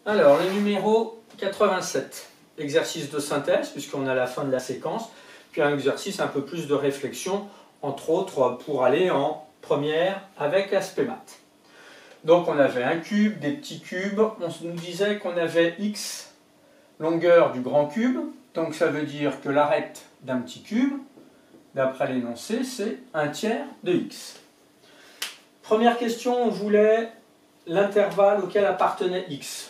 Alors, le numéro 87, exercice de synthèse, puisqu'on est à la fin de la séquence, puis un exercice un peu plus de réflexion, entre autres pour aller en première avec l'aspect maths. Donc on avait un cube, des petits cubes, on nous disait qu'on avait x longueur du grand cube, donc ça veut dire que l'arête d'un petit cube, d'après l'énoncé, c'est 1/3 de x. Première question, on voulait l'intervalle auquel appartenait x.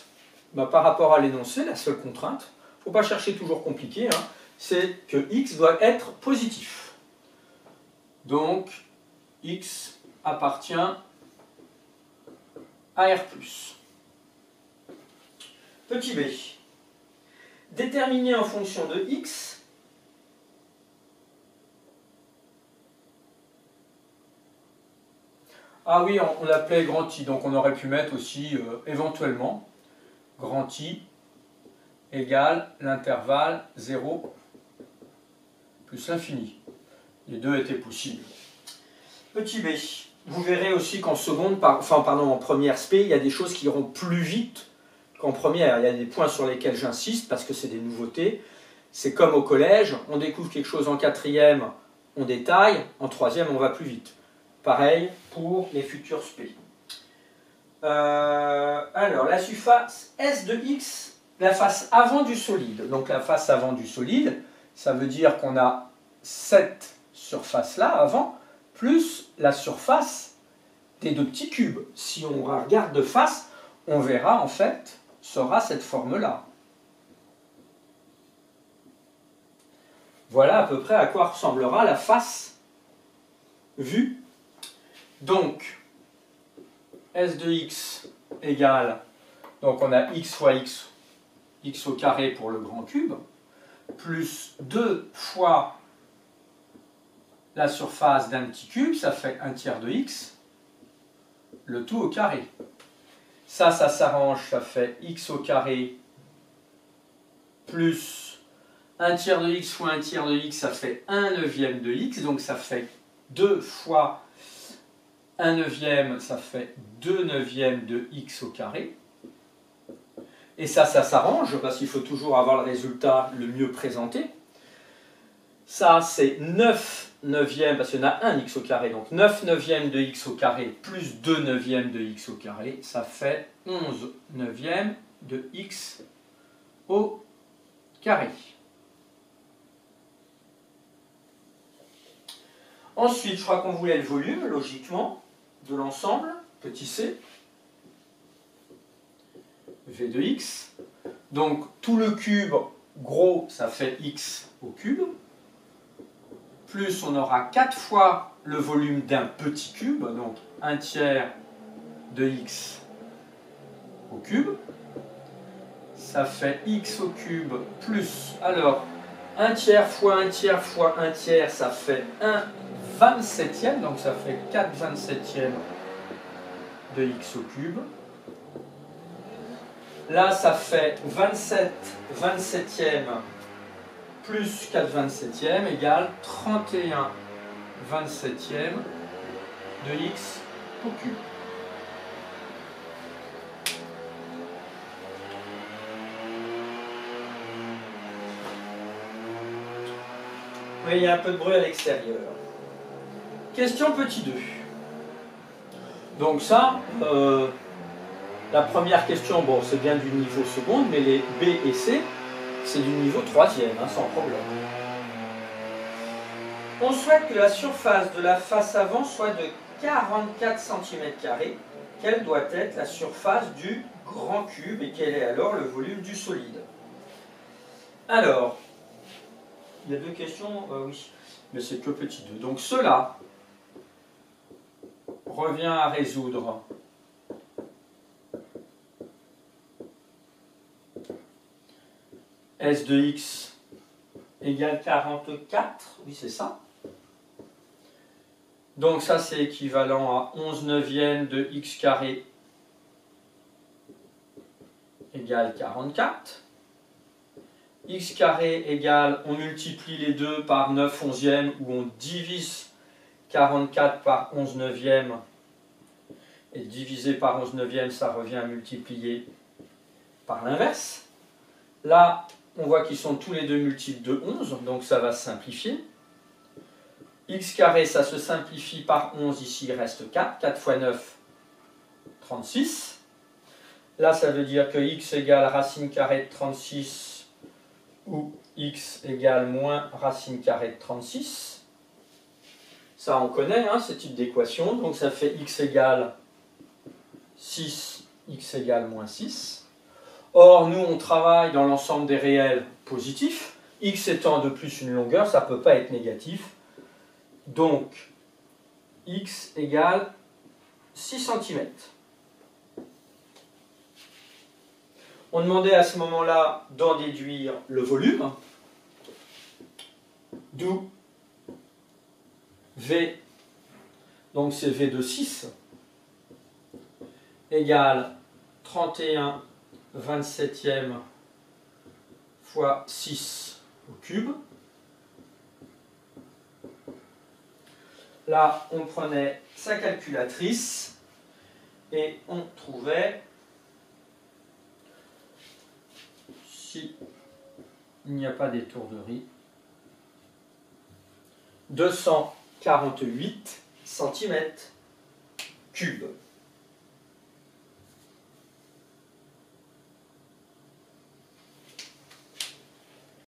Par rapport à l'énoncé, la seule contrainte, il ne faut pas chercher toujours compliqué, c'est que x doit être positif. Donc, x appartient à R+. Petit b. Déterminer en fonction de x ah oui, on l'appelait grand I, donc on aurait pu mettre aussi éventuellement grand I égale l'intervalle 0 plus l'infini. Les deux étaient possibles. Petit b. Vous verrez aussi qu'en seconde, en première SP, il y a des choses qui iront plus vite qu'en première. Il y a des points sur lesquels j'insiste parce que c'est des nouveautés. C'est comme au collège, on découvre quelque chose en quatrième, on détaille, en troisième, on va plus vite. Pareil pour les futurs SP. Alors, la surface S de X, la face avant du solide. Donc la face avant du solide, ça veut dire qu'on a cette surface-là avant, plus la surface des deux petits cubes. Si on regarde de face, on verra en fait, sera cette forme-là. Voilà à peu près à quoi ressemblera la face vue. Donc, S de x égale, donc on a x fois x, x au carré pour le grand cube, plus 2 fois la surface d'un petit cube, ça fait 1/3 de x, le tout au carré. Ça s'arrange, ça fait x au carré plus 1/3 de x fois 1/3 de x, ça fait 1/9 de x, donc ça fait 2 fois 1/9, ça fait 2/9 de x au carré. Et ça s'arrange, parce qu'il faut toujours avoir le résultat le mieux présenté. Ça, c'est 9/9, parce qu'il y en a un x au carré, donc 9/9 de x au carré plus 2/9 de x au carré, ça fait 11/9 de x au carré. Ensuite, je crois qu'on voulait le volume, logiquement, de l'ensemble, petit c, v de x. Donc, tout le cube, gros, ça fait x au cube. Plus, on aura 4 fois le volume d'un petit cube, donc 1/3 de x au cube. Ça fait x au cube plus, alors, 1/3 fois 1/3 fois 1/3, ça fait 1/27, donc ça fait 4/27 de x au cube. Là, ça fait 27/27 plus 4/27 égale 31/27 de x au cube. Oui, il y a un peu de bruit à l'extérieur. Question petit 2. Donc ça, la première question, bon, c'est bien du niveau seconde, mais les B et C, c'est du niveau troisième, sans problème. On souhaite que la surface de la face avant soit de 44 cm². Quelle doit être la surface du grand cube et quel est alors le volume du solide? Alors, il y a deux questions, oui, mais c'est que petit 2. Donc cela revient à résoudre S de x égale 44, oui c'est ça. Donc ça c'est équivalent à 11/9 de x carré égale 44. X carré égale, on multiplie les deux par 9/11 ou on divise 44 par 11/9 et divisé par 11/9 ça revient à multiplier par l'inverse. Là, on voit qu'ils sont tous les deux multiples de 11, donc ça va se simplifier. X carré, ça se simplifie par 11, ici il reste 4. 4 fois 9, 36. Là, ça veut dire que x égale racine carrée de 36 ou x égale moins racine carrée de 36. Ça, on connaît, hein, ce type d'équation. Donc, ça fait x égale 6, x égale moins 6. Or, nous, on travaille dans l'ensemble des réels positifs. X étant de plus une longueur, ça ne peut pas être négatif. Donc, x égale 6 cm. On demandait à ce moment-là d'en déduire le volume, d'où V, donc c'est V de 6, égale 31/27 fois 6 au cube. Là, on prenait sa calculatrice et on trouvait, si il n'y a pas d'étourderie, 248 cm3.